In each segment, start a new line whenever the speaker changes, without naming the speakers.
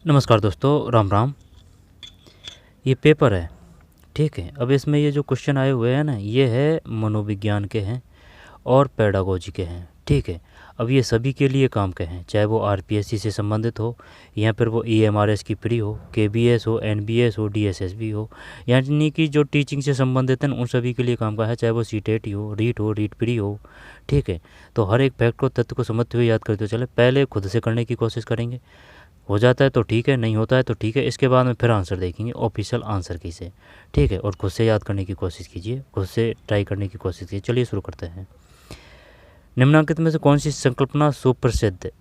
नमस्कार दोस्तों, राम राम। ये पेपर है, ठीक है। अब इसमें ये जो क्वेश्चन आए हुए हैं ना, ये है मनोविज्ञान के हैं और पेडागोजी के हैं, ठीक है। अब ये सभी के लिए काम के हैं, चाहे वो आरपीएससी से संबंधित हो या फिर वो ईएमआरएस की प्री हो, केबीएस हो, एनबीएस हो, डीएसएसबी हो, यानी कि जो टीचिंग से संबंधित हैं उन सभी के लिए काम का है, चाहे वो सीटेट हो, रीट प्री हो, ठीक है। तो हर एक फैक्ट को, तथ्य को समझते हुए याद करते चले। पहले खुद से करने की कोशिश करेंगे, हो जाता है तो ठीक है, नहीं होता है तो ठीक है। इसके बाद में फिर आंसर देखेंगे, ऑफिशियल आंसर की से, ठीक है। और खुद से याद करने की कोशिश कीजिए, खुद से ट्राई करने की कोशिश कीजिए। चलिए शुरू करते हैं। निम्नलिखित में से कौन सी संकल्पना सुप्रसिद्ध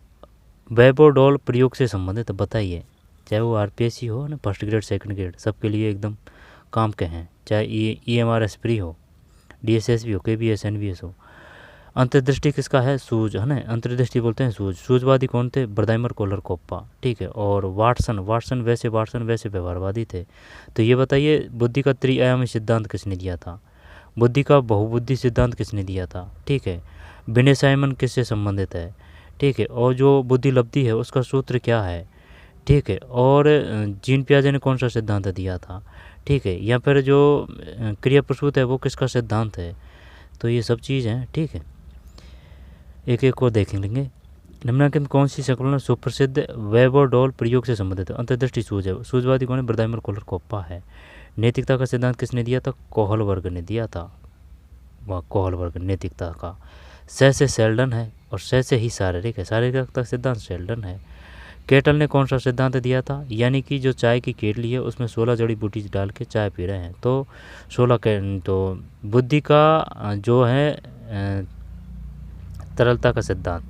वेबोडॉल प्रयोग से संबंधित है? बताइए। चाहे वो आरपीएससी हो ना, फर्स्ट ग्रेड सेकंड ग्रेड, सबके लिए एकदम काम के हैं। चाहे ईएमआरएस प्री हो, डीएसएसबी हो, केबीएस एनबीएस हो। अंतर्दृष्टि किसका है? सूज, है ना। अंतर्दृष्टि बोलते हैं सूज। सूजवादी कौन थे? ब्रदाइमर कोलर कोप्पा, ठीक है। और वाटसन वैसे व्यवहारवादी थे। तो ये बताइए, बुद्धि का त्रिआयामी सिद्धांत किसने दिया था? बुद्धि का बहुबुद्धि सिद्धांत किसने दिया था? ठीक है। विनय साइमन किससे संबंधित है? ठीक है। और जो बुद्धि लब्धि है उसका सूत्र क्या है? ठीक है। और जीन पियाजे ने कौन सा सिद्धांत दिया था? ठीक है। या फिर जो क्रिया प्रसूत है वो किसका सिद्धांत है? तो ये सब चीज़ हैं, ठीक है। एक एक को देख लेंगे। निम्नलिखित में कौन सी संकलन सुप्रसिद्ध वेबोडॉल प्रयोग से संबंधित है? अंतर्दृष्टि सूज है। सूजवादी कौन है? ब्रदाइमर कोलर कोप्पा है। नैतिकता का सिद्धांत किसने दिया था? कोहल वर्ग ने दिया था। वह कोहल वर्ग नैतिकता का। से शेल्डन है और से ही शारीरिक है। शारीरिकता का सिद्धांत शेल्डन है। केटल ने कौन सा सिद्धांत दिया था? यानी कि जो चाय की केटली है उसमें 16 जड़ी बूटी डाल के चाय पी रहे हैं, तो 16 के तो बुद्धि का जो है तरलता का सिद्धांत,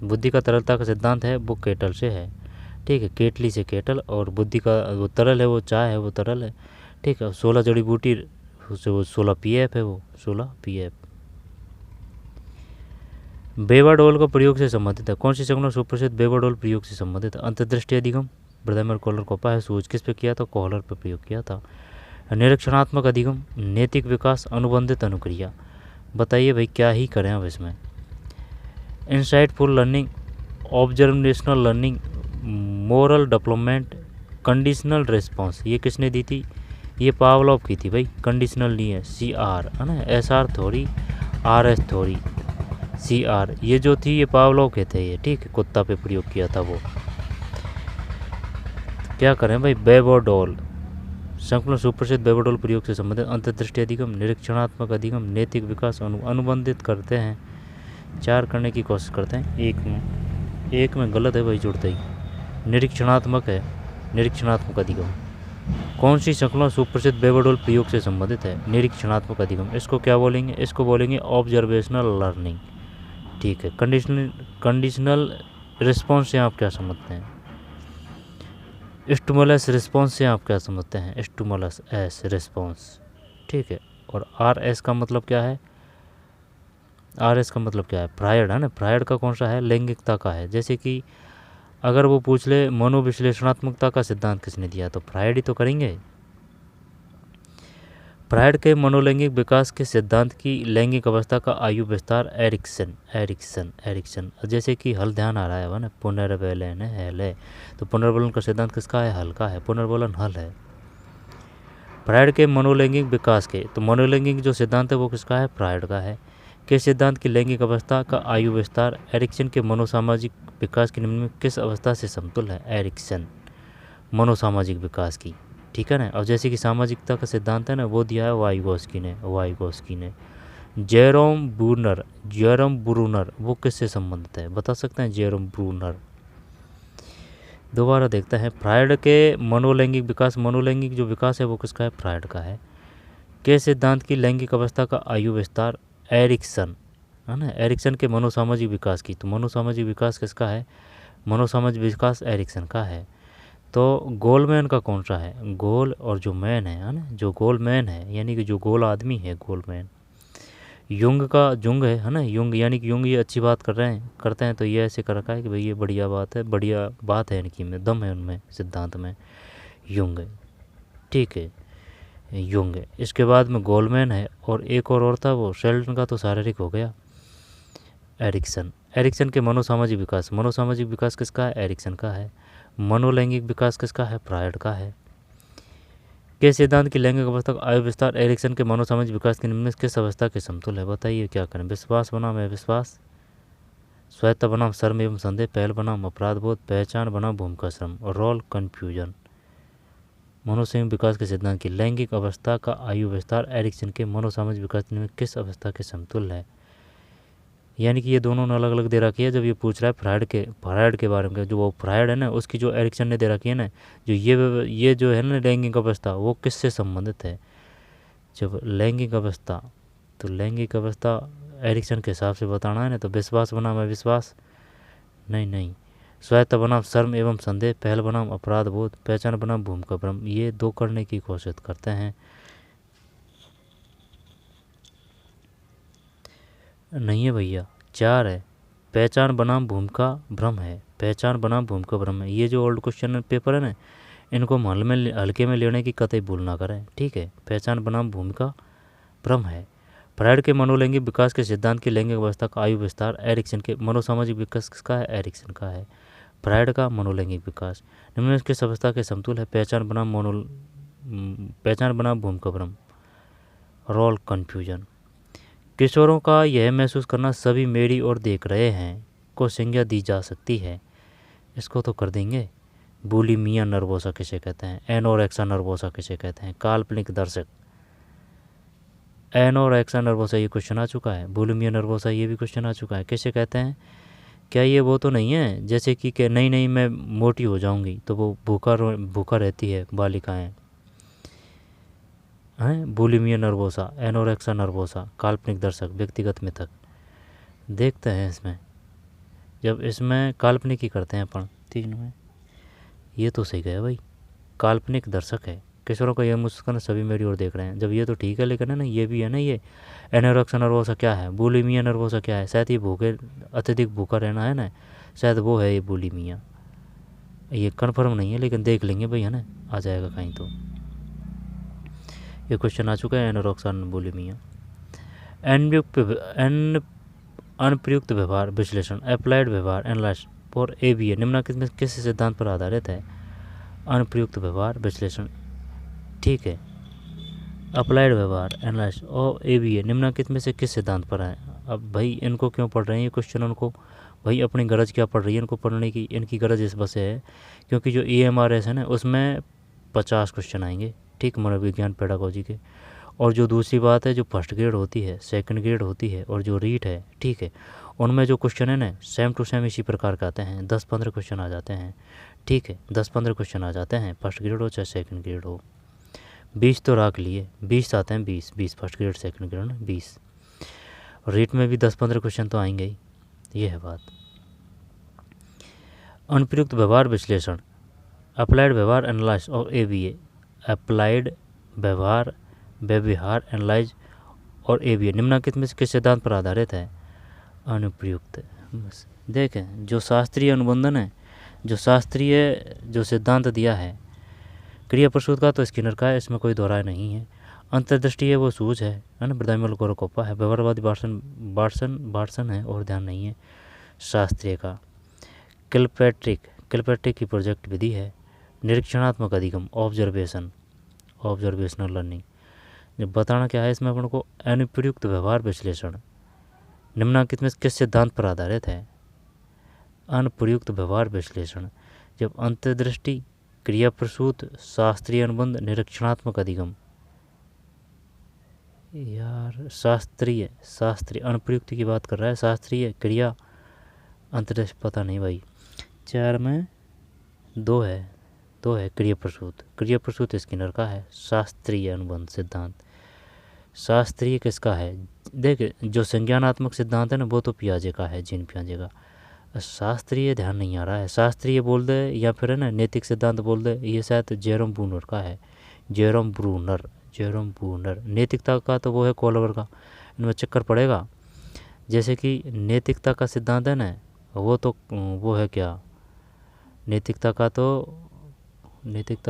बुद्धि का तरलता का सिद्धांत है वो केटल से है, ठीक है। केटली से केटल, और बुद्धि का वो तरल है, वो चाय है, वो तरल है, ठीक है। 16 जड़ी बूटी से वो 16 पीएफ है, वो 16 पीएफ। बेवाडोल का प्रयोग से संबंधित है। कौन सी संकलन सुप्रसिद्ध बेवाडोल प्रयोग से संबंधित है? अंतर्दृष्टि अधिगम, ब्रदाइमर कोलर कोप्पा है। सूज किस पे किया था? कोहलर पर प्रयोग किया था। निरीक्षणात्मक अधिगम, नैतिक विकास, अनुबंधित अनुक्रिया। बताइए भाई, क्या ही करें अब इसमें। Insightful learning, observational learning, moral development, conditional response, ये किसने दी थी? ये पावलोव की थी भाई। कंडीशनल नहीं है, सी आर है ना, एस आर थोड़ी, आर एस थोड़ी, सी आर ये जो थी ये पावलोव के थे ये, ठीक है। कुत्ता पे प्रयोग किया था वो। क्या करें भाई? बेबोडॉल संकलन सुप्रसिद्ध बेबोडॉल प्रयोग से संबंधित। अंतर्दृष्टि अधिगम, निरीक्षणात्मक अधिगम, नैतिक विकास, अनुबंधित करते हैं। 4 करने की कोशिश करते हैं, एक में गलत है भाई, जुड़ते ही। निरीक्षणात्मक है, निरीक्षणात्मक अधिगम। कौन सी संकलन सुप्रसिद्ध बेबोडॉल प्रयोग से संबंधित है? निरीक्षणात्मक अधिगम। इसको क्या बोलेंगे? इसको बोलेंगे ऑब्जर्वेशनल लर्निंग, ठीक है। कंडीशनल रिस्पॉन्स से आप क्या समझते हैं? स्टिमुलस रिस्पॉन्स से आप क्या समझते हैं? स्टिमुलस एस रिस्पॉन्स, ठीक है। और आर एस का मतलब क्या है? आर एस का मतलब क्या है? फ्रायड है ना। फ्रायड का कौन सा है? लैंगिकता का है। जैसे कि अगर वो पूछ ले मनोविश्लेषणात्मकता का सिद्धांत किसने दिया, तो फ्रायड ही तो करेंगे। फ्रायड के मनोलैंगिक विकास के सिद्धांत की लैंगिक अवस्था का आयु विस्तार एरिक्सन। जैसे कि हल ध्यान आ रहा है ना, पुनर्बलन है, हल है, तो पुनर्बलन का सिद्धांत किसका है? हल का है। पुनर्बलन हल है। फ्रायड के मनोलैंगिक विकास के, तो मनोलैंगिक जो सिद्धांत है वो किसका है? फ्रायड का है। के सिद्धांत की लैंगिक अवस्था का आयु विस्तार एरिक्सन के मनोसामाजिक विकास की निम्न में किस अवस्था से समतुल है? एरिक्सन मनोसामाजिक विकास की, ठीक है ना। और जैसे कि सामाजिकता का सिद्धांत है ना, वो दिया है वाइगोस्की ने। जेरोम ब्रूनर वो किससे संबंधित है? बता सकते हैं? Jerome Bruner. दोबारा देखते हैं। फ्रायड के मनोलैंगिक विकास, मनोलैंगिक जो विकास है वो किसका है? फ्रायड का है। के सिद्धांत की लैंगिक अवस्था का आयु विस्तार एरिक्सन, है ना। एरिक्सन के मनोसामाजिक विकास की, तो मनोसामाजिक विकास किसका है? मनोसामाजिक विकास एरिक्सन का है। तो गोलमैन का कौन सा है? गोल और जो मैन है ना, जो गोलमैन है यानी कि जो गोल आदमी है, गोलमैन। युंग का जुंग है ना, युंग यानी कि युंग ये अच्छी बात करते हैं तो ये ऐसे कर रखा है कि भाई ये बढ़िया बात है इनकी में, दम है उनमें, सिद्धांत में। युंग, ठीक है, युंग। इसके बाद में गोलमैन है, और एक और था वो शेल्डन का, तो शारीरिक हो गया। एरिक्सन के मनोसामाजिक विकास किसका है? एरिक्सन का है। मनोलैंगिक विकास किसका है? फ्रायड का है। के सिद्धांत की लैंगिक अवस्था का आयु विस्तार एरिक्सन के मनोसामाजिक विकास की निम्न में किस अवस्था के समतुल्य है? बताइए क्या करें? विश्वास बनाम अविश्वास, स्वायत्ता बनाम शर्म एवं संदेह, पहल बनाम अपराध बोध, पहचान बनाम भूमिका श्रम और रोल कन्फ्यूजन। मनोसामाजिक विकास के सिद्धांत की लैंगिक अवस्था का आयु विस्तार एरिक्सन के मनोसामाजिक विकास में किस अवस्था के समतुल्य है? यानी कि ये दोनों ने अलग अलग दे रखी है। जब ये पूछ रहा है फ्रायड के बारे में, जो वो फ्रायड है ना, उसकी जो एरिक्सन ने दे रखी है ना, जो ये जो है ना लैंगिक अवस्था, वो किससे संबंधित है? जब लैंगिक अवस्था, तो लैंगिक अवस्था एरिक्सन के हिसाब से बताना है ना, तो विश्वास बनाम अविश्वास, नहीं, स्वायत्ता बनाम शर्म एवं संदेह, पहल बनाम अपराध बोध, पहचान बनाम भूमिका भ्रम, ये 2 करने की कोशिश करते हैं। नहीं है भैया, 4 है। पहचान बनाम भूमिका भ्रम है, पहचान बनाम भूमिका भ्रम है। ये जो ओल्ड क्वेश्चन पेपर है ना, इनको हल्के में लेने की कतई भूल ना करें, ठीक है। पहचान बनाम भूमिका भ्रम है। फ्रायड के मनोलैंगिक विकास के सिद्धांत की लैंगिक अवस्था का आयु विस्तार एरिक्सन के मनोसामाजिक विकास किसका है? एरिक्सन का है। फ्रायड का मनोलैंगिक विकास निम्न किस अवस्था के समतुल है? पहचान बनाम भूमिका भ्रम, रोल कन्फ्यूजन। किशोरों का यह महसूस करना सभी मेरी ओर देख रहे हैं को संज्ञा दी जा सकती है। इसको तो कर देंगे। बुलिमिया नर्वोसा किसे कहते हैं? एनोरेक्सा नर्वोसा किसे कहते हैं? काल्पनिक दर्शक। एनोरेक्सा नर्वोसा ये क्वेश्चन आ चुका है। बुलिमिया नर्वोसा ये भी क्वेश्चन आ चुका है। किसे कहते हैं? क्या ये वो तो नहीं है जैसे कि नहीं मैं मोटी हो जाऊंगी तो वो भूखा रहती है बालिकाएं हैं? बुलिमिया नर्वोसा, एनोरेक्सा नर्वोसा, काल्पनिक दर्शक, व्यक्तिगत मिथक। देखते हैं इसमें, जब इसमें काल्पनिक ही करते हैं अपन 3 में। ये तो सही गया भाई, काल्पनिक दर्शक है। किशोरों का यह मुस्कान सभी मेरी ओर देख रहे हैं, जब ये तो ठीक है, लेकिन है ना ये भी है ना, ये एनोरेक्सा नर्वोसा क्या है? बुलिमिया नर्वोसा क्या है? शायद ये अत्यधिक भूखा रहना है ना, शायद वो है ये बुलिमिया। ये कन्फर्म नहीं है लेकिन देख लेंगे भाई, है ना, आ जाएगा कहीं तो। ये क्वेश्चन आ चुका है, एनोरेक्सा बुलिमिया। अनप्रयुक्त व्यवहार विश्लेषण, अप्लाइड व्यवहार एनालिसिस फॉर ABA निम्न किस सिद्धांत पर आधारित है? अनप्रयुक्त व्यवहार विश्लेषण, ठीक है। अप्लाइड व्यवहार एनालिसिस और ABA निम्नलिखित में से किस सिद्धांत पर है? अब भाई इनको क्यों पढ़ रहे हैं ये क्वेश्चन? उनको भाई अपनी गरज क्या पड़ रही है इनको पढ़ने की? इनकी गरज इस वजह से है क्योंकि जो EMRS है ना, उसमें 50 क्वेश्चन आएंगे, ठीक, मनोविज्ञान पेडागोजी के। और जो दूसरी बात है, जो फर्स्ट ग्रेड होती है, सेकंड ग्रेड होती है और जो रीट है, ठीक है, उनमें जो क्वेश्चन है ना सेम टू सेम इसी प्रकार के आते हैं। 10-15 क्वेश्चन आ जाते हैं, ठीक है, 10-15 क्वेश्चन आ जाते हैं, फर्स्ट ग्रेड हो चाहे सेकंड ग्रेड हो। 20 तो रख लिए, 20 आते हैं, 20 फर्स्ट ग्रेड सेकंड ग्रेड ना, 20। रीट में भी 10-15 क्वेश्चन तो आएंगे ही, ये है बात। अनुप्रयुक्त व्यवहार विश्लेषण, अप्लाइड व्यवहार एनालाइज और ABA, अप्लाइड व्यवहार एनालाइज और ABA निम्नलिखित में किस सिद्धांत पर आधारित है? अनुप्रयुक्त। बस देखें, जो शास्त्रीय अनुबंधन है, जो सिद्धांत दिया है क्रिया प्रसूत का, तो स्किनर का है, इसमें कोई दोहराए नहीं है। अंतर्दृष्टि है वो सूझ है ना, ब्रदाइमल गोरोकोप्पा है। व्यवहारवादी बार्सन है और ध्यान नहीं है शास्त्रीय का। किलपैट्रिक की प्रोजेक्ट विधि है। निरीक्षणात्मक अधिगम, ऑब्जर्वेशनल लर्निंग। जब बताना क्या है इसमें अपन को, अनुप्रयुक्त व्यवहार विश्लेषण निम्नलिखित में किस सिद्धांत पर आधारित है? अनुप्रयुक्त व्यवहार विश्लेषण, जब अंतर्दृष्टि, क्रिया प्रसूत, शास्त्रीय अनुबंध, निरीक्षणात्मक अधिगम। यार शास्त्रीय अनुप्रयुक्त की बात कर रहा है, शास्त्रीय, क्रिया, अंतर्दृष्टि पता नहीं भाई। 4 में 2 है क्रिया प्रसूत स्किनर का है। शास्त्रीय अनुबंध सिद्धांत, शास्त्रीय किसका है? देख, जो संज्ञानात्मक सिद्धांत है ना, वो तो पियाजे का है, जीन पियाजे का। शास्त्रीय ध्यान नहीं आ रहा है, शास्त्रीय बोल दे या फिर है ना नैतिक सिद्धांत बोल दे, ये शायद जेरोम ब्रूनर का है। Jerome Bruner. नैतिकता का तो वो है कोलवर का, इनमें चक्कर पड़ेगा। जैसे कि नैतिकता का सिद्धांत है ना, वो है क्या, नैतिकता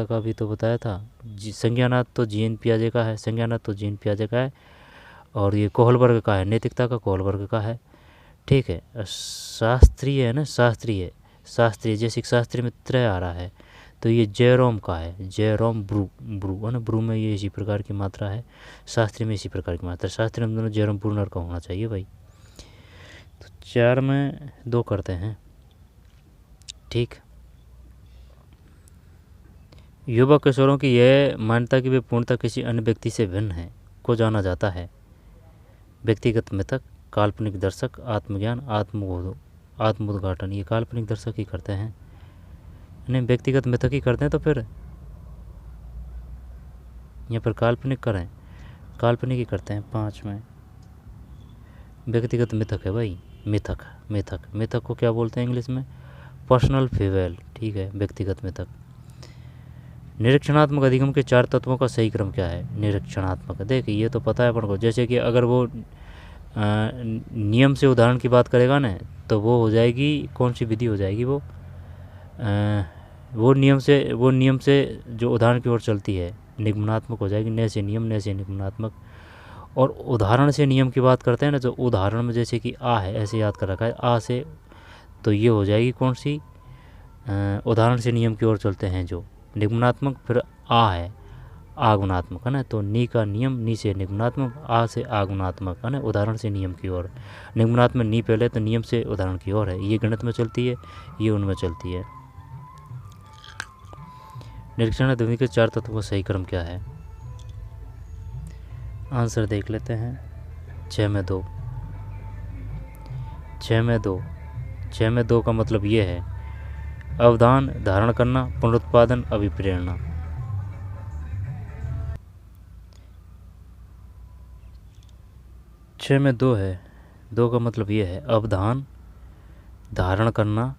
का भी तो बताया था। संज्ञानात्मक तो जीन पियाजे का है, और ये कोहलबर्ग का है, नैतिकता का कोहलबर्ग का है, ठीक है। शास्त्रीय है ना, शास्त्रीय, जैसे शास्त्रीय में त्रय आ रहा है तो ये जेरोम का है, जेरोम ब्रू, ब्रू है ना, ब्रू में ये इसी प्रकार की मात्रा है, शास्त्रीय में इसी प्रकार की मात्रा, शास्त्रीय में दोनों जेरोम ब्रूनर का होना चाहिए भाई। तो 4 में 2 करते हैं, ठीक। युवा किशोरों की यह मान्यता कि वे पूर्णतः किसी अन्य व्यक्ति से भिन्न हैं को जाना जाता है व्यक्तिगत मिथक, काल्पनिक दर्शक, आत्मज्ञान, आत्मोद्घाटन। ये काल्पनिक दर्शक ही करते हैं, नहीं व्यक्तिगत मिथक ही करते हैं, तो फिर यहाँ पर काल्पनिक करें, काल्पनिक ही करते हैं। 5 में व्यक्तिगत मिथक है भाई, मिथक, मिथक, मिथक को क्या बोलते हैं इंग्लिश में? पर्सनल फेबल, ठीक है, व्यक्तिगत मिथक। निरीक्षणात्मक अधिगम के 4 तत्वों का सही क्रम क्या है? निरीक्षणात्मक, देखिए ये तो पता है अपन को, जैसे कि अगर वो नियम से उदाहरण की बात करेगा ना तो वो हो जाएगी, कौन सी विधि हो जाएगी वो नियम से जो उदाहरण की ओर चलती है निगमनात्मक हो जाएगी, न से नियम, न से निगमनात्मक। और उदाहरण से नियम की बात करते हैं ना, जो उदाहरण में जैसे कि आ है, ऐसे याद कर रखा है आ से, तो ये हो जाएगी कौन सी? उदाहरण से नियम की ओर चलते हैं जो निगमनात्मक। फिर आ है आगमनात्मक, है ना, तो नी का नियम, नी से निगमनात्मक, आ से आगमनात्मक, है ना, उदाहरण से नियम की ओर। निगमनात्मक नी पहले, तो नियम से उदाहरण की ओर है। ये गणित में चलती है, ये उनमें चलती है। निरीक्षण ध्वनि के 4 तत्वों का सही क्रम क्या है? आंसर देख लेते हैं। 6 में 2, 6 में 2, 6 में 2 का मतलब ये है अवधान, धारण करना, पुनरुत्पादन, अभिप्रेरणा। 6 में 2 है, 2 का मतलब ये है अवधान, धारण करना,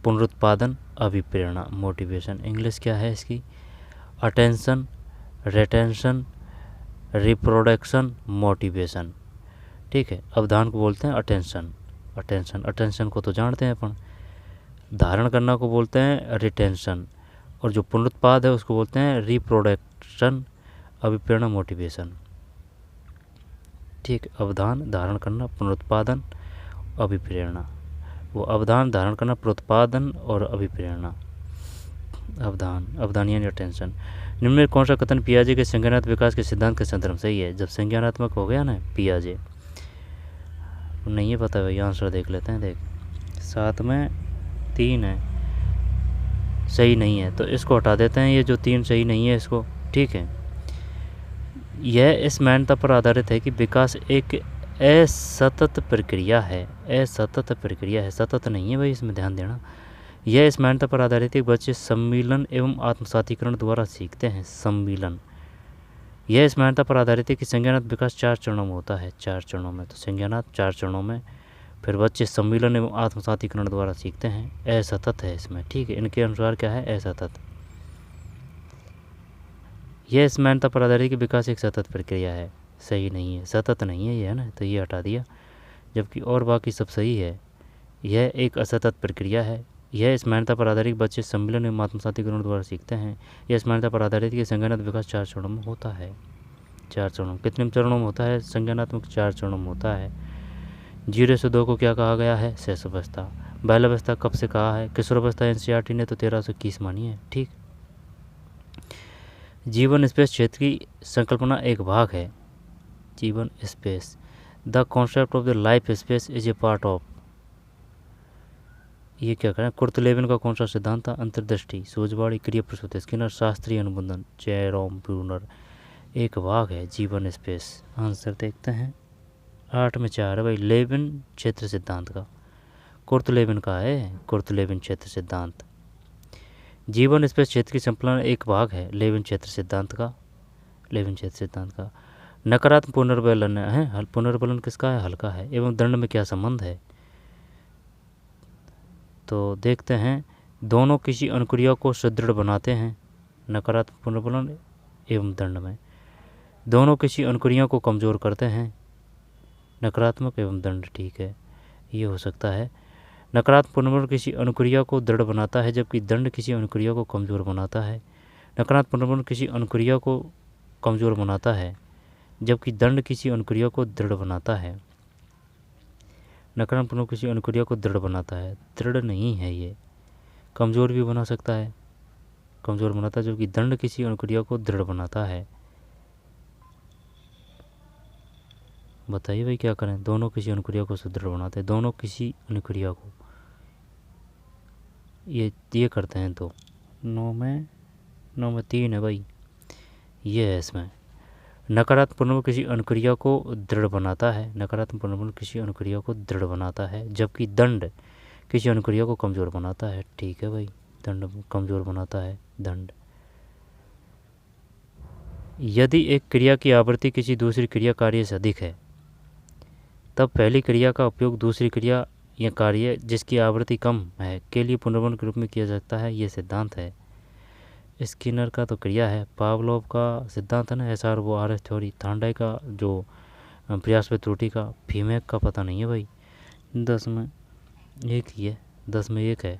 पुनरुत्पादन, अभिप्रेरणा, मोटिवेशन। इंग्लिश क्या है इसकी? अटेंशन, रिटेंशन, रिप्रोडक्शन, मोटिवेशन, ठीक है। अवधान को बोलते हैं अटेंशन, अटेंशन, अटेंशन को तो जानते हैं अपन। धारण करना को बोलते हैं रिटेंशन, और जो पुनरुत्पाद है उसको बोलते हैं रिप्रोडक्शन, अभिप्रेरणा, मोटिवेशन, ठीक। अवधान, धारण करना, पुनरुत्पादन, अभिप्रेरणा। वो अवधान, धारण करना, पुनरुत्पादन और अभिप्रेरणा। अवधान, अवधान यानी अटेंशन। निम्न में कौन सा कथन पियाजे के संज्ञानात्मक विकास के सिद्धांत के संदर्भ सही है? जब संज्ञानात्मक हो गया ना पियाजे, नहीं है पता भाई, आंसर देख लेते हैं। देख 7 में 3 है, सही नहीं है, तो इसको हटा देते हैं, ये जो 3 सही नहीं है इसको, ठीक है। यह इस मान्यता पर आधारित है कि विकास एक असतत प्रक्रिया है, असतत प्रक्रिया है, सतत नहीं है भाई, इसमें ध्यान देना। यह इस मान्यता पर आधारित है कि बच्चे सम्मिलन एवं आत्मसातीकरण द्वारा सीखते हैं, सम्मिलन। यह इस मान्यता पर आधारित है कि संज्ञानात्मक विकास 4 चरणों में होता है, 4 चरणों में, तो संज्ञानात्मक 4 चरणों में, फिर बच्चे सम्मिलन एवं आत्मसातीकरण द्वारा सीखते हैं, असतत है इसमें, ठीक है। इनके अनुसार क्या है? असतत। यह इस मान्यता पर आधारित है कि विकास एक सतत प्रक्रिया है, सही नहीं है, सतत नहीं है ये, है ना, तो ये हटा दिया, जबकि और बाकी सब सही है। यह एक असतत प्रक्रिया है। यह इस मान्यता पर आधारित बच्चे सम्मिलन एवं आत्मसातीकरण द्वारा सीखते हैं। यह इस मान्यता पर आधारित कि संज्ञानात्मक विकास 4 चरणों में होता है, 4 चरणों। कितने चरणों में होता है संज्ञानात्मक? 4 चरणों में होता है। 0 से 2 को क्या कहा गया है? शैशवावस्था। बाल्यावस्था कब से कहा है? किशोरावस्था एनसीईआरटी ने तो 1321 मानी है, ठीक। जीवन स्पेस क्षेत्र की संकल्पना एक भाग है, जीवन space. The concept of the life space is a part of, ये क्या करें? कुर्तलेविन का कौन सा सिद्धांत था? अंतर्दृष्टि, सूझवाड़ी, क्रिया प्रसूति, स्किनर, शास्त्रीय अनुबंधन, जेरोम ब्रूनर। एक भाग है जीवन स्पेस। आंसर देखते हैं। 8 में 4 है भाई, लेविन क्षेत्र सिद्धांत का, कुर्तलेविन का है, कुर्तलेविन क्षेत्र सिद्धांत। जीवन स्पेस क्षेत्र की संकल्पना एक भाग है लेविन क्षेत्र सिद्धांत का, लेविन क्षेत्र सिद्धांत का। नकारात्मक पुनर्बलन है, पुनर्बलन किसका है? हल्का है। एवं दंड में क्या संबंध है? तो देखते हैं, दोनों किसी अनुक्रिया को सुदृढ़ बनाते हैं, नकारात्मक पुनर्बलन एवं दंड में। दोनों किसी अनुक्रिया को कमज़ोर करते हैं, नकारात्मक एवं दंड, ठीक है, ये हो सकता है। नकारात्मक पुनर्बलन किसी अनुक्रिया को दृढ़ बनाता है, जबकि दंड किसी अनुक्रिया को कमज़ोर बनाता है। नकारात्मक पुनर्बलन किसी अनुक्रिया को कमज़ोर बनाता है, जबकि दंड किसी अनुक्रिया को दृढ़ बनाता है। नकारात्मक पुनर्बलन किसी अनुक्रिया को दृढ़ बनाता है, दृढ़ नहीं है ये, कमज़ोर भी बना सकता है, कमज़ोर बनाता है, जबकि दंड किसी अनुक्रिया को दृढ़ बनाता है। बताइए भाई क्या करें, दोनों किसी अनुक्रिया को सुदृढ़ बनाते हैं, दोनों किसी अनुक्रिया को, ये करते हैं। तो 9 में 3 है भाई, ये है इसमें। नकारात्मक पुनर्बल किसी अनुक्रिया को दृढ़ बनाता है, नकारात्मक पुनर्बल किसी अनुक्रिया को दृढ़ बनाता है, जबकि दंड किसी अनुक्रिया को कमज़ोर बनाता है। ठीक है भाई, दंड कमज़ोर बनाता है दंड। यदि एक क्रिया की आवृत्ति किसी दूसरी क्रिया कार्य से अधिक है, तब पहली क्रिया का उपयोग दूसरी क्रिया या कार्य जिसकी आवृत्ति कम है के लिए पुनर्बल के रूप में किया जाता है। ये सिद्धांत है। स्किनर का तो क्रिया है, पावलोव का सिद्धांत है ना, SR वो RS थ्योरी, थांडाई का जो प्रयास में त्रुटि का, फीमेक का पता नहीं है भाई। 10 में 1 ही है, 10 में 1 है।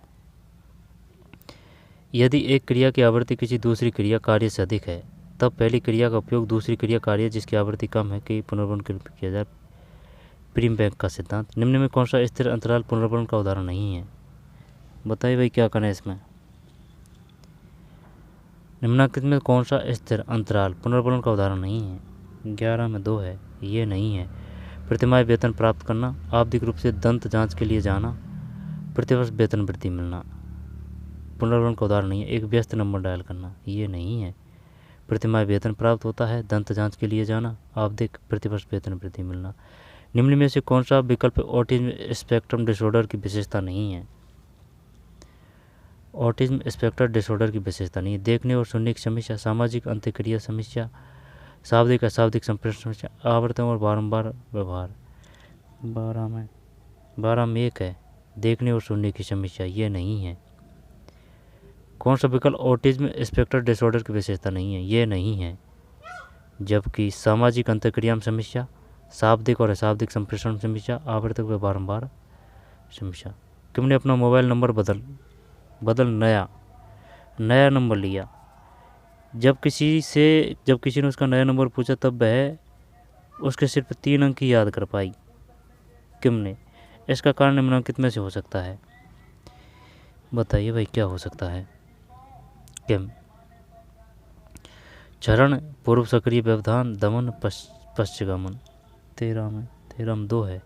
यदि एक क्रिया की आवृत्ति किसी दूसरी क्रिया कार्य से अधिक है, तब पहली क्रिया का उपयोग दूसरी क्रिया कार्य जिसकी आवृत्ति कम है के पुनर्बल के रूप में किया जाए। प्रीमबैक का सिद्धांत। निम्न में कौन सा स्थिर अंतराल पुनर्बल का उदाहरण नहीं है? बताइए भाई क्या करें इसमें। निम्नलिखित में कौन सा स्थिर अंतराल पुनर्बल का उदाहरण नहीं है? 11 में 2 है, ये नहीं है। प्रतिमाह वेतन प्राप्त करना, आवधिक रूप से दंत जांच के लिए जाना, प्रतिवर्ष वेतन वृद्धि मिलना, पुनर्बल का उदाहरण नहीं है। एक व्यस्त नंबर डायल करना, ये नहीं है। प्रतिमाह वेतन प्राप्त होता है, दंत जांच के लिए जाना, आवधिक प्रतिवर्ष वेतन वृद्धि मिलना। निम्न में से कौन सा विकल्प ऑटिज्म स्पेक्ट्रम डिसऑर्डर की विशेषता नहीं है? ऑटिज्म स्पेक्ट्रम डिसऑर्डर की विशेषता नहीं है। देखने और सुनने की समस्या, सामाजिक अंतःक्रिया समस्या, शाब्दिक अशाब्दिक संप्रेषण समस्या, आवर्तन और बारंबार व्यवहार। 12 में 1 है, देखने और सुनने की समस्या, ये नहीं है। कौन सा विकल्प ऑटिज्म स्पेक्ट्रम डिसऑर्डर की विशेषता नहीं है? ये नहीं है। जबकि सामाजिक अंतःक्रिया में समस्या, शाब्दिक और अशाब्दिक संप्रेषण समस्या, आवर्तक व बारंबार समस्या। तुमने अपना मोबाइल नंबर बदल नया नंबर लिया। जब किसी ने उसका नया नंबर पूछा तब वह उसके सिर्फ 3 अंक ही याद कर पाई। किमने इसका कारण निम्नलिखित में से हो सकता है? बताइए भाई क्या हो सकता है? किम चरण, पूर्व सक्रिय व्यवधान, दमन, पश्चगमन। 13 में 2 है,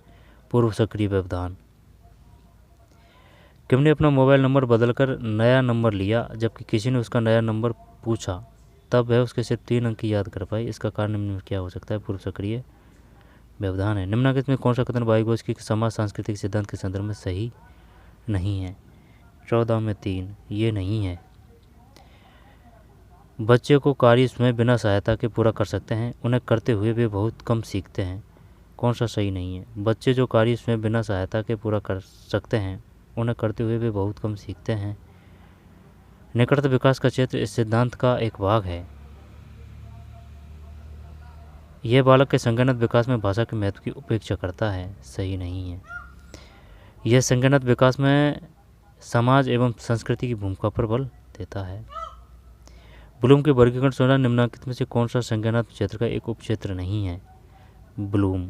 पूर्व सक्रिय व्यवधान। किम ने अपना मोबाइल नंबर बदलकर नया नंबर लिया, जबकि किसी ने उसका नया नंबर पूछा तब वह उसके सिर्फ 3 अंक याद कर पाई। इसका कारण निम्न में क्या हो सकता है? पूर्व सक्रिय व्यवधान है। निम्नलिखित में कौन सा कथन वाइगोत्स्की के समाज सांस्कृतिक सिद्धांत के संदर्भ में सही नहीं है? 14 में 3, ये नहीं है। बच्चे को कार्य स्वयं बिना सहायता के पूरा कर सकते हैं, उन्हें करते हुए वे बहुत कम सीखते हैं। कौन सा सही नहीं है? बच्चे जो कार्य स्वयं बिना सहायता के पूरा कर सकते हैं, उन्हें करते हुए वे बहुत कम सीखते हैं। निकटतम विकास का क्षेत्र इस सिद्धांत का एक भाग है। यह बालक के संज्ञानात्मक विकास में भाषा के महत्व की उपेक्षा करता है। सही नहीं है। यह संज्ञानात्मक विकास में समाज एवं संस्कृति की भूमिका पर बल देता है। ब्लूम के वर्गीकरण से निम्नलिखित में से कौन सा संज्ञानात्मक क्षेत्र का एक उपक्षेत्र नहीं है? ब्लूम।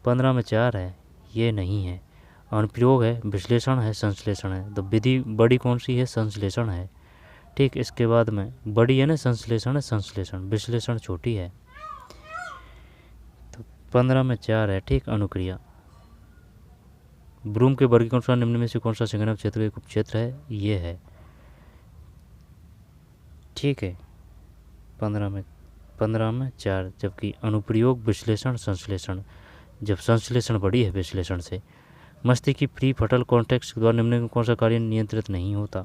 15 में 4 है, ये नहीं है। अनुप्रयोग है, विश्लेषण है, संश्लेषण है। तो विधि बड़ी कौन सी है? संश्लेषण है। ठीक, इसके बाद में बड़ी है ना, संश्लेषण है, संश्लेषण। विश्लेषण छोटी है। तो 15 में 4 है। ठीक, अनुक्रिया। ब्लूम के वर्गीकरण से निम्न में से कौन सा संज्ञानात्मक क्षेत्र का एक उपक्षेत्र है? ये है। ठीक है, 15 में 4, जबकि अनुप्रयोग, विश्लेषण, संश्लेषण। जब संश्लेषण बड़ी है विश्लेषण से। मस्तिष्क की प्री फ्रंटल कॉर्टेक्स के द्वारा निम्न में कौन सा कार्य नियंत्रित नहीं होता?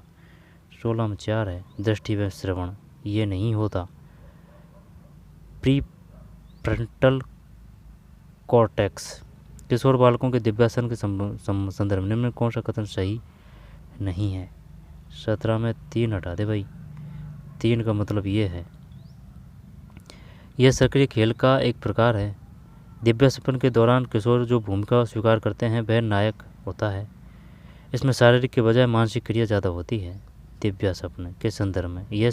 16 में 4 है, दृष्टि व श्रवण। ये नहीं होता। प्री फ्रंटल कॉर्टेक्स किशोर बालकों के दिव्यासन के संदर्भ में निम्न में कौन सा कथन सही नहीं है? 17 में 3 हटा दे भाई। 3 का मतलब ये है, यह सक्रिय खेल का एक प्रकार है। दिव्य सपन के दौरान किशोर जो भूमिका स्वीकार करते हैं वह नायक होता है। इसमें शारीरिक के बजाय मानसिक क्रिया ज़्यादा होती है। दिव्य सपन के संदर्भ में यह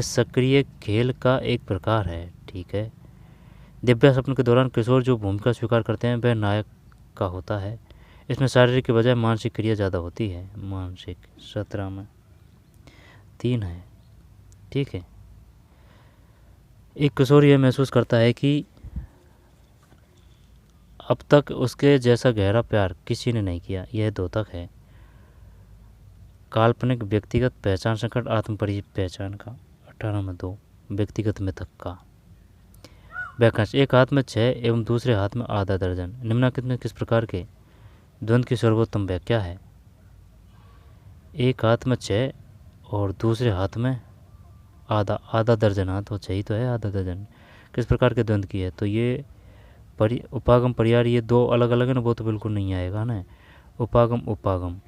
सक्रिय खेल का एक प्रकार है। ठीक है। दिव्य सपन के दौरान किशोर जो भूमिका स्वीकार करते हैं वह नायक का होता है। इसमें शारीरिक के बजाय मानसिक क्रिया ज़्यादा होती है। मानसिक 17 में 3 है। ठीक है। एक किशोर यह महसूस करता है कि अब तक उसके जैसा गहरा प्यार किसी ने नहीं किया। यह 2 तक है। काल्पनिक व्यक्तिगत पहचान संकट आत्म पहचान का 18 में 2 व्यक्तिगत मिथक का। वाक्यांश एक हाथ में 6 एवं दूसरे हाथ में आधा दर्जन निम्नलिखित में किस प्रकार के द्वंद्व की सर्वोत्तम व्याख्या है। एक हाथ में 6 और दूसरे हाथ में आधा दर्जन। हाथ तो चाहिए तो है आधा दर्जन। किस प्रकार के द्वंद्व की है, तो ये उपागम परिहार, ये 2 अलग अलग है ना, वो तो बिल्कुल नहीं आएगा ना। उपागम उपागम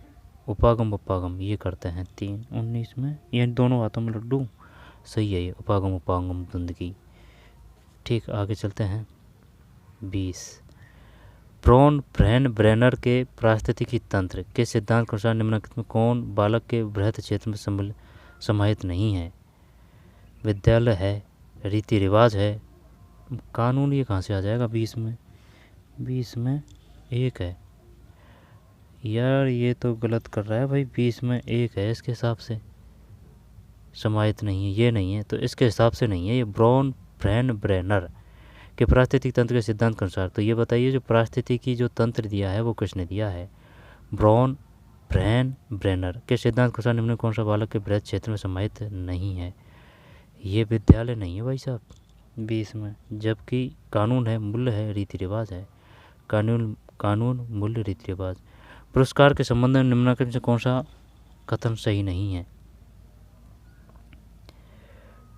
उपागम उपागम ये करते हैं 3 19 में, ये दोनों हाथों में लड्डू सही है। ये उपागम उपागम द्वंद्व की। ठीक, आगे चलते हैं। 20 ब्रॉन ब्रैन ब्रेनर के पारिस्थितिकी तंत्र के सिद्धांत के अनुसार निम्नलिखित में कौन बालक के बृहद क्षेत्र में समाहित नहीं है। विद्यालय है, रीति रिवाज है, कानून। ये कहाँ से आ जाएगा 20 में? 20 में 1 है यार, ये तो गलत कर रहा है भाई। 20 में 1 है, इसके हिसाब से समाहित नहीं है, ये नहीं है, तो इसके हिसाब से नहीं है। ये ब्रॉन ब्रैन ब्रेनर के पारिस्थितिकी तंत्र के सिद्धांत के अनुसार। तो ये बताइए जो पारिस्थितिकी जो तंत्र दिया है वो किसने दिया है? ब्रॉन ब्रैन ब्रेनर के सिद्धांत के अनुसार निम्न कौन सा बालक के बृहद क्षेत्र में समाहित नहीं है? ये विद्यालय नहीं है भाई साहब 20 में। जबकि कानून है, मूल्य है, रीति रिवाज है। कानून मूल्य रीति रिवाज। पुरस्कार के संबंध में निम्नलिखित में कौन सा कथन सही नहीं है?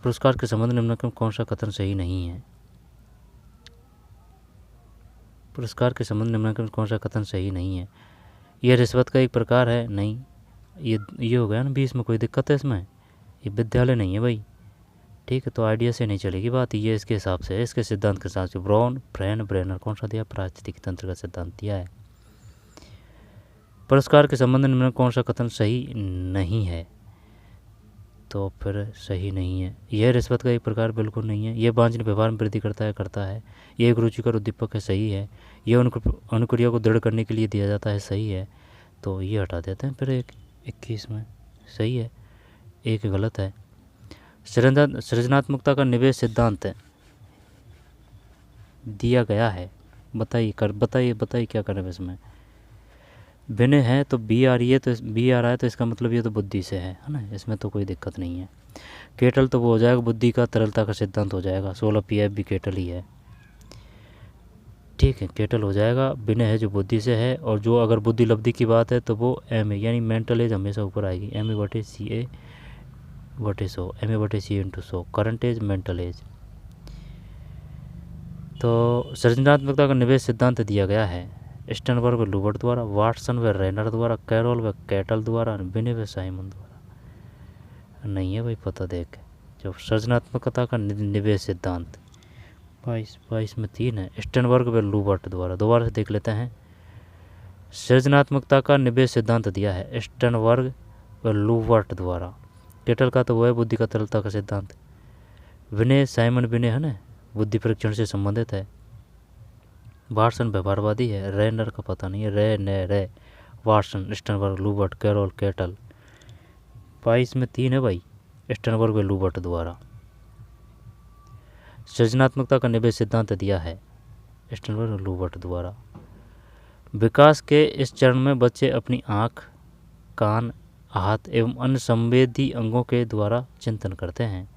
पुरस्कार के संबंध में निम्नलिखित में कौन सा कथन सही नहीं है? पुरस्कार के संबंध में निम्नलिखित में कौन सा कथन सही नहीं है? यह रिश्वत का एक प्रकार है? नहीं, ये हो गया ना 20 में। कोई दिक्कत है इसमें? ये विद्यालय नहीं है भाई। ठीक है, तो आइडिया से नहीं चलेगी बात। ये इसके हिसाब से, इसके सिद्धांत के हिसाब से ब्रॉन ब्रैन ब्रेनर कौन सा दिया? पारिस्थितिकी तंत्र का सिद्धांत दिया है। पुरस्कार के संबंध में कौन सा कथन सही नहीं है? तो फिर सही नहीं है। यह रिश्वत का एक प्रकार बिल्कुल नहीं है। यह वांछनीय व्यवहार में वृद्धि करता है। यह एक रुचिकर उद्दीपक है, सही है। यह अनुक्रिया को दृढ़ करने के लिए दिया जाता है, सही है। तो ये हटा देते हैं फिर। 21 में सही है, 1 गलत है। सृजनात्मकता का निवेश सिद्धांत दिया गया है, बताइए क्या करें इसमें? विनय है तो बी आ रही है, तो बी आ रहा है, तो इसका मतलब ये तो बुद्धि से है ना, इसमें तो कोई दिक्कत नहीं है। केटल तो वो हो जाएगा, बुद्धि का तरलता का सिद्धांत हो जाएगा। 16 PF भी केटल ही है। ठीक है, केटल हो जाएगा। विनय है जो बुद्धि से है, और जो अगर बुद्धि लब्धि की बात है तो वो MA यानी मेंटल एज हमेशा ऊपर आएगी। MA/CA बटे 100, MA/CA × 100 current as mental as. तो सृजनात्मकता का निवेश सिद्धांत दिया गया है स्टनबर्ग व लुबर्ट द्वारा, वाटसन व रेनर द्वारा, कैरोल व कैटल द्वारा, विनय व साइमन द्वारा। नहीं है भाई, पता देख। जो सृजनात्मकता का निवेश सिद्धांत 22 में 3 है, स्टनबर्ग व लुबर्ट द्वारा। दोबारा से देख लेते हैं। सृजनात्मकता का निवेश सिद्धांत दिया है स्टनबर्ग व लुबर्ट द्वारा। केटल का तो वो है बुद्धि का तरलता का सिद्धांत। विनय साइमन विनय है ना, बुद्धि परीक्षण से संबंधित है। वाटसन व्यवहारवादी है। रेनर का पता नहीं है। रे वाटसन, स्टनबर्ग, लुबर्ट, कैरोल, केटल। 22 में 3 है भाई, स्टनबर्ग व लुबर्ट द्वारा। सृजनात्मकता का निवेश सिद्धांत दिया है स्टनबर्ग व लुबर्ट द्वारा। विकास के इस चरण में बच्चे अपनी आँख, कान, हाथ एवं अन्य संवेदी अंगों के द्वारा चिंतन करते हैं।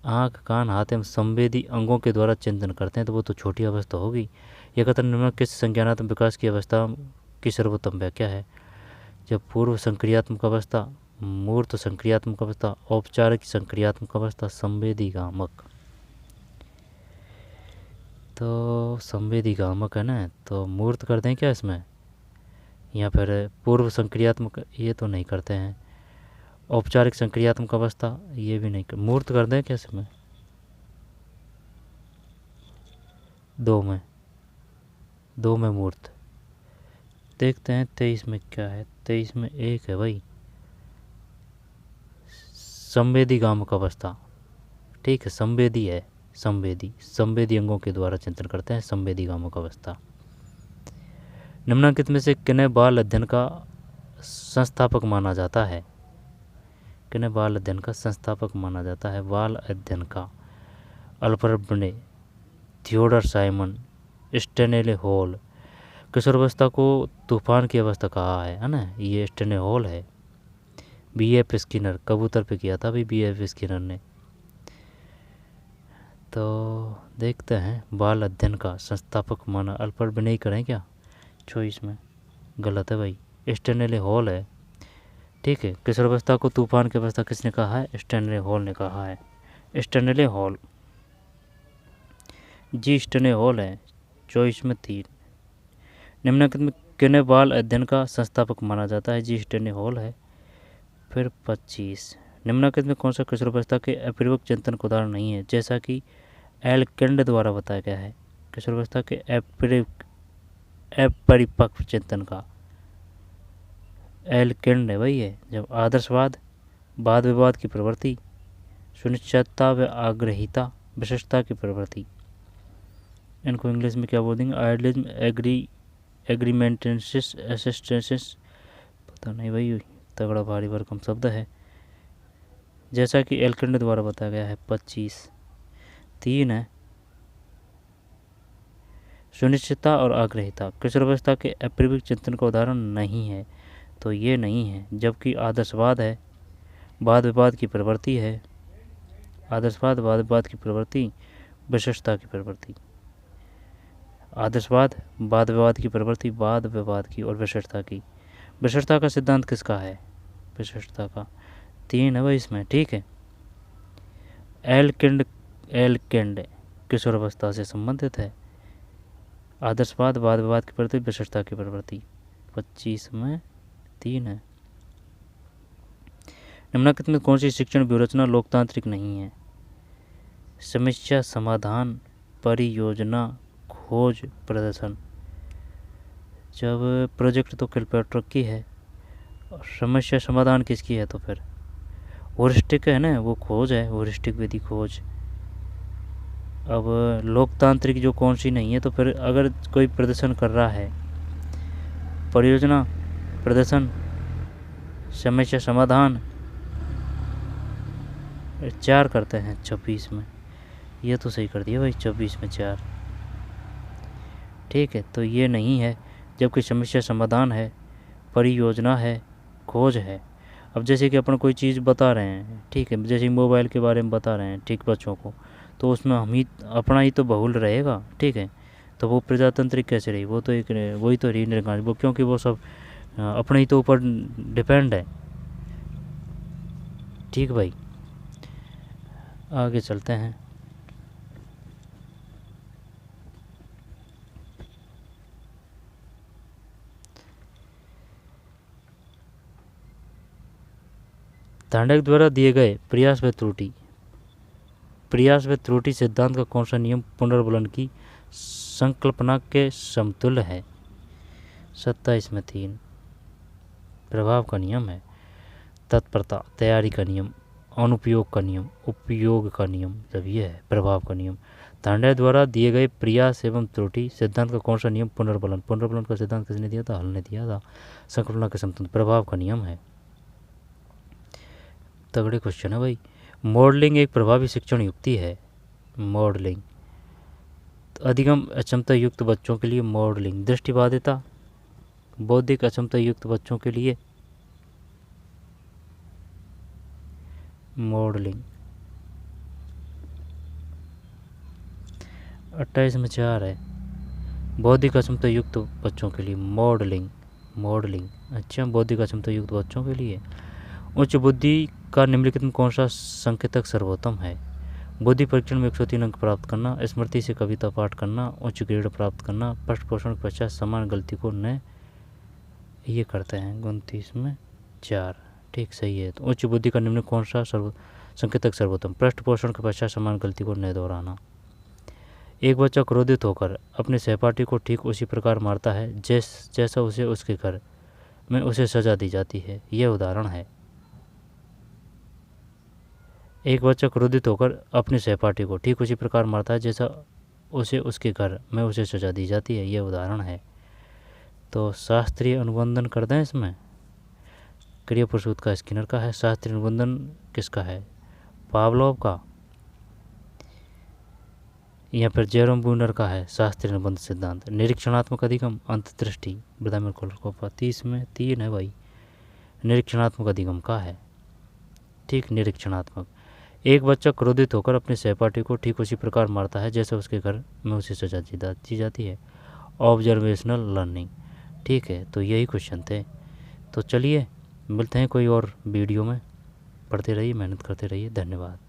आँख, कान, हाथ एवं संवेदी अंगों के द्वारा चिंतन करते हैं, तो वो तो छोटी अवस्था होगी। यह कथन निम्न किस संज्ञानात्मक विकास की अवस्था की सर्वोत्तम व्याख्या है? जब पूर्व संक्रियात्मक अवस्था, मूर्त संक्रियात्मक अवस्था, औपचारिक संक्रियात्मक अवस्था, संवेदी गामक। तो संवेदी गामक है ना, तो मूर्त कर दें क्या इसमें, या फिर पूर्व संक्रियात्मक? ये तो नहीं करते हैं। औपचारिक संक्रियात्मक अवस्था, ये भी नहीं। मूर्त कर दें क्या इसमें? 2 में मूर्त। देखते हैं 23 में क्या है। 23 में 1 है भाई, संवेदी गामक अवस्था। ठीक है, संवेदी है, संवेदी अंगों के द्वारा चिंतन करते हैं, संवेदी गामक अवस्था। निम्नलिखित में से किन्हें बाल अध्ययन का संस्थापक माना जाता है? किन्हें बाल अध्ययन का संस्थापक माना जाता है? बाल अध्ययन का अल्फ्रेड बिने, थियोडर साइमन, स्टेनेले हॉल। किशोरावस्था को तूफान की अवस्था कहा है ना, ये स्टेने हॉल है। B.F. स्किनर, कबूतर पे किया था भाई B.F. स्किनर ने। तो देखते हैं बाल अध्ययन का संस्थापक माना अल्फ्रेड बिने ही करें क्या चॉइस में? गलत है भाई, स्टेनेले हॉल है। ठीक है, किशोरावस्था को तूफान की अवस्था किसने कहा है? स्टेनेले हॉल ने कहा है। स्टेनेले हॉल, जी स्टेने हॉल है। चॉइस में 3। निम्नलिखित में किन्हें बाल अध्ययन का संस्थापक माना जाता है? जी स्टेने हॉल है। फिर 25। निम्नलिखित में कौन सा किशोरावस्था के अपरिपक्व चिंतन का उदाहरण नहीं है? जैसा कि एल केंड द्वारा बताया गया है। किशोरावस्था के अपरिपक्व चिंतन का एल केंड है भाई है। जब आदर्शवाद, वाद विवाद की प्रवृत्ति, सुनिश्चितता व आग्रहिता, विशिष्टता की प्रवृत्ति। इनको इंग्लिश में क्या बोल देंगे? आइडियलिज्म, एग्रीमेंटेंसिस, एसिस्टेंसिस, पता नहीं भाई, तगड़ा भारी भरकम शब्द है। जैसा कि एलकेंड द्वारा बताया गया है। 25। 3 है सुनिश्चितता और आग्रहिता किशोरावस्था के अपरिपक्व चिंतन का उदाहरण नहीं है, तो ये नहीं है। जबकि आदर्शवाद है, वाद विवाद की प्रवृत्ति है। आदर्शवाद, वाद विवाद की प्रवृत्ति, विशिष्टता की प्रवृत्ति। आदर्शवाद, वाद विवाद की प्रवृत्ति, वाद विवाद की और विशिष्टता की। विशिष्टता का सिद्धांत किसका है? विशिष्टता का। 3 है भाई इसमें। ठीक है, एलकेंड किशोरावस्था से संबंधित है। आदर्शवाद, वाद विवाद की प्रवृत्ति, विशिष्टता की प्रवृत्ति। 25 में 3 है। निम्नलिखित में कौन सी शिक्षण व्यूहरचना लोकतांत्रिक नहीं है? समस्या समाधान, परियोजना, खोज, प्रदर्शन। जब प्रोजेक्ट तो किलपैट्रिक की है और समस्या समाधान किसकी है? तो फिर होरिस्टिक है ना, वो खोज है, होरिस्टिक विधि खोज। अब लोकतांत्रिक जो कौन सी नहीं है? तो फिर अगर कोई प्रदर्शन कर रहा है, परियोजना, प्रदर्शन, समस्या समाधान, 4 करते हैं 26 में। ये तो सही कर दिया भाई, 24 में 4। ठीक है, तो ये नहीं है। जबकि समस्या समाधान है, परियोजना है, खोज है। अब जैसे कि अपन कोई चीज़ बता रहे हैं, ठीक है, जैसे मोबाइल के बारे में बता रहे हैं, ठीक, बच्चों को, तो उसमें हम ही अपना ही तो बहुल रहेगा। ठीक है, तो वो प्रजातांत्रिक कैसे रही? वो तो एक वही तो रही निर्माण, वो क्योंकि वो सब अपने ही तो ऊपर डिपेंड है। ठीक भाई, आगे चलते हैं। थार्डैक द्वारा दिए गए प्रयास व त्रुटि सिद्धांत का कौन सा नियम पुनर्वलन की संकल्पना के समतुल्य है? 27 में 3। प्रभाव का नियम है। तत्परता, तैयारी का नियम, अनुपयोग का नियम, उपयोग का नियम, जब ये है प्रभाव का नियम। थार्डैक द्वारा दिए गए प्रयास एवं त्रुटि सिद्धांत का कौन सा नियम पुनर्वलन का सिद्धांत किसने दिया था? हल ने दिया था। संकल्पना के समतुल्य प्रभाव का नियम है। तगड़े क्वेश्चन है भाई। मॉडलिंग एक प्रभावी शिक्षण युक्ति है। मॉडलिंग, अधिगम अक्षमता युक्त बच्चों के लिए मॉडलिंग, दृष्टिबाधिता, बौद्धिक अक्षमता युक्त बच्चों के लिए मॉडलिंग। 28 में 4 है। बौद्धिक अक्षमता युक्त बच्चों के लिए मॉडलिंग। अच्छा, बौद्धिक अक्षमता युक्त बच्चों के लिए। उच्च बुद्धि का निम्नलिखित में कौन सा संकेतक सर्वोत्तम है? बुद्धि परीक्षण में 103 अंक प्राप्त करना, स्मृति से कविता पाठ करना, उच्च ग्रेड प्राप्त करना, पृष्ठ पोषण के पश्चात समान गलती को न ये करते हैं। 29 में 4। ठीक, सही है। तो उच्च बुद्धि का निम्न कौन सा संकेतक सर्वोत्तम? पृष्ठ पोषण के पश्चात समान गलती को न दोहराना। एक बच्चा क्रोधित होकर अपने सहपाठी को ठीक उसी प्रकार मारता है जैसा उसे उसके घर में उसे सजा दी जाती है। यह उदाहरण है। एक बच्चा क्रोधित होकर अपने सहपाठी को ठीक उसी प्रकार मारता है जैसा उसे उसके घर में उसे सजा दी जाती है। यह उदाहरण है। तो शास्त्रीय अनुबंधन कर दें इसमें, क्रियाप्रसूत का स्किनर का है, शास्त्रीय अनुबंधन किसका है, पावलोव का, या फिर जेरोम ब्रूनर का है शास्त्रीय अनुबंध सिद्धांत। निरीक्षणात्मक अधिगम अंतर्दृष्टि ब्राह्मण कोलर 30 में 3 है भाई, निरीक्षणात्मक अधिगम का है। ठीक, निरीक्षणात्मक। एक बच्चा क्रोधित होकर अपने सहपाठी को ठीक उसी प्रकार मारता है जैसे उसके घर में उसे सजा दी जाती है, ऑब्जर्वेशनल लर्निंग। ठीक है, तो यही क्वेश्चन थे। तो चलिए मिलते हैं कोई और वीडियो में, पढ़ते रहिए, मेहनत करते रहिए, धन्यवाद।